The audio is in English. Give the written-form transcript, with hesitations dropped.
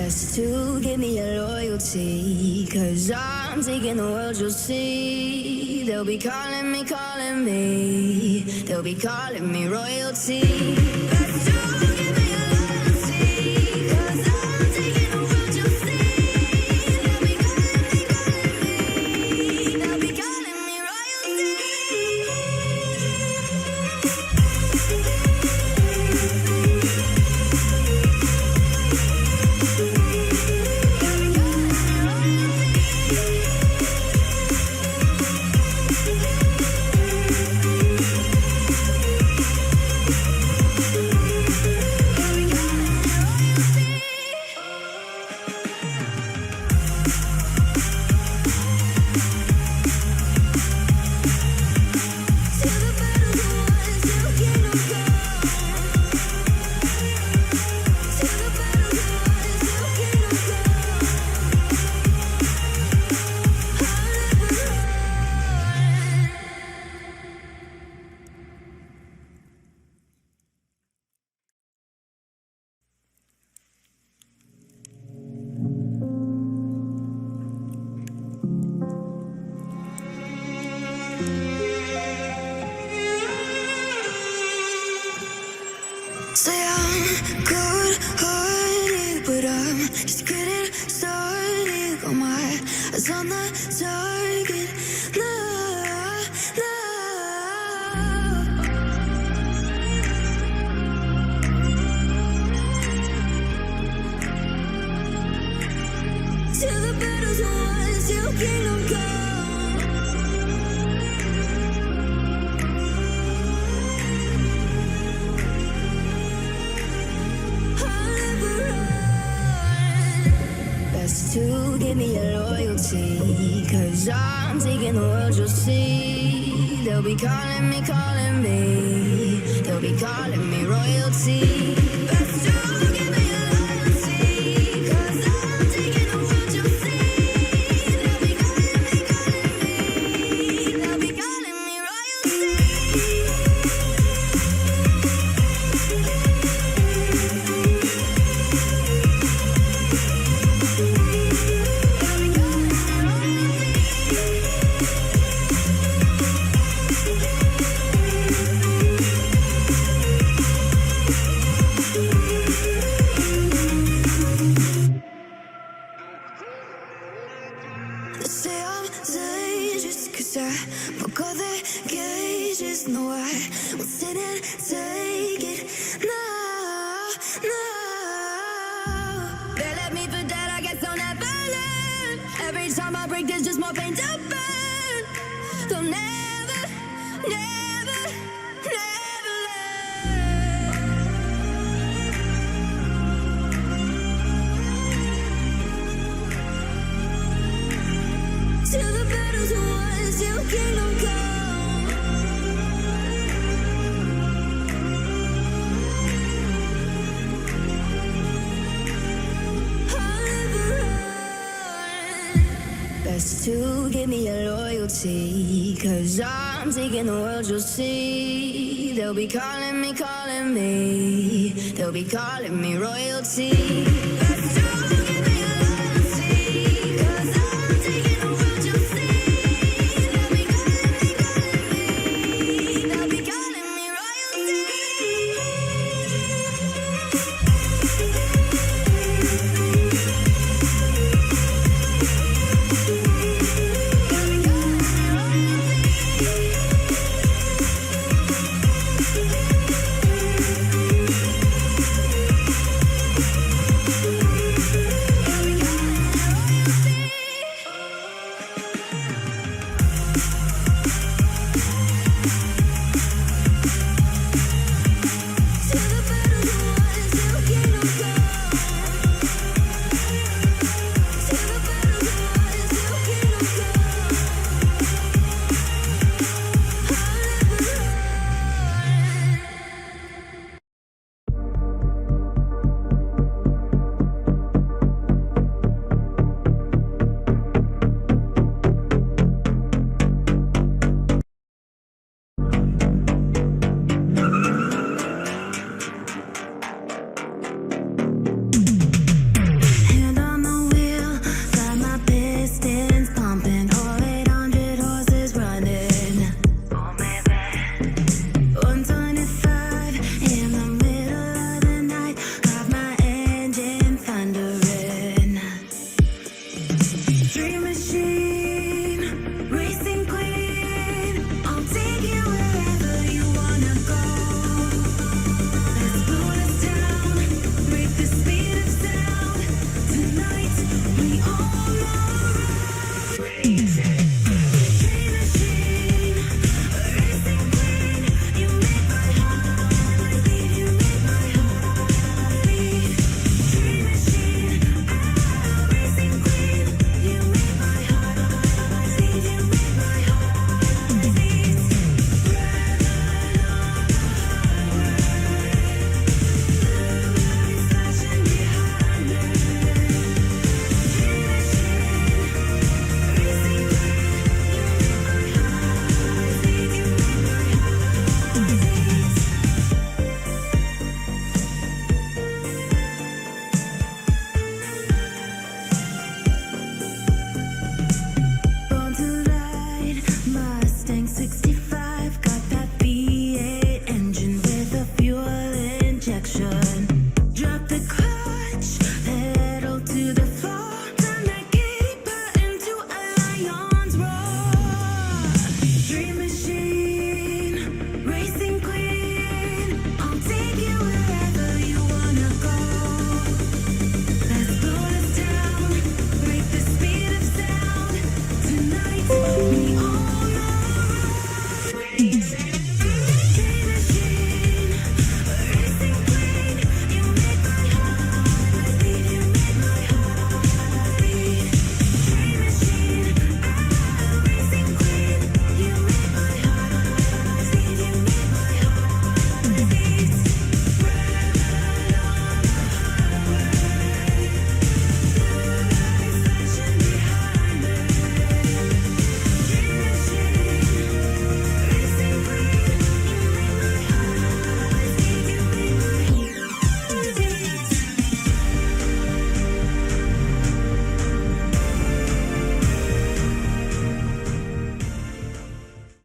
Best to give me your loyalty, 'cause I'm taking the world, you'll see. They'll be calling me, they'll be calling me royalty. Best to give me your loyalty, 'cause I'm taking the world, you'll see. They'll be calling me, they'll be calling me royalty. Say I'm good-hearted, but I'm just getting started. Got my eyes on the target. No, no. Till the battle's won, till kingdom come. To give me your loyalty, 'cause I'm taking the world, you'll see. They'll be calling me, they'll be calling me royalty. Best to give me your loyalty, 'cause I'm taking the world, you'll see. They'll be calling me, they'll be calling me royalty. They say I'm dangerous, 'cause I broke all the cages. No, I won't sit and take it. No, no. They left me for dead, I guess I'll never learn. Every time I break, there's just more pain to burn. They'll never, never, never learn. Till the battle's won, till kingdom come. I'll never run. Best to give me your loyalty, 'cause I'm taking the world, you'll see. They'll be calling me, they'll be calling me royalty.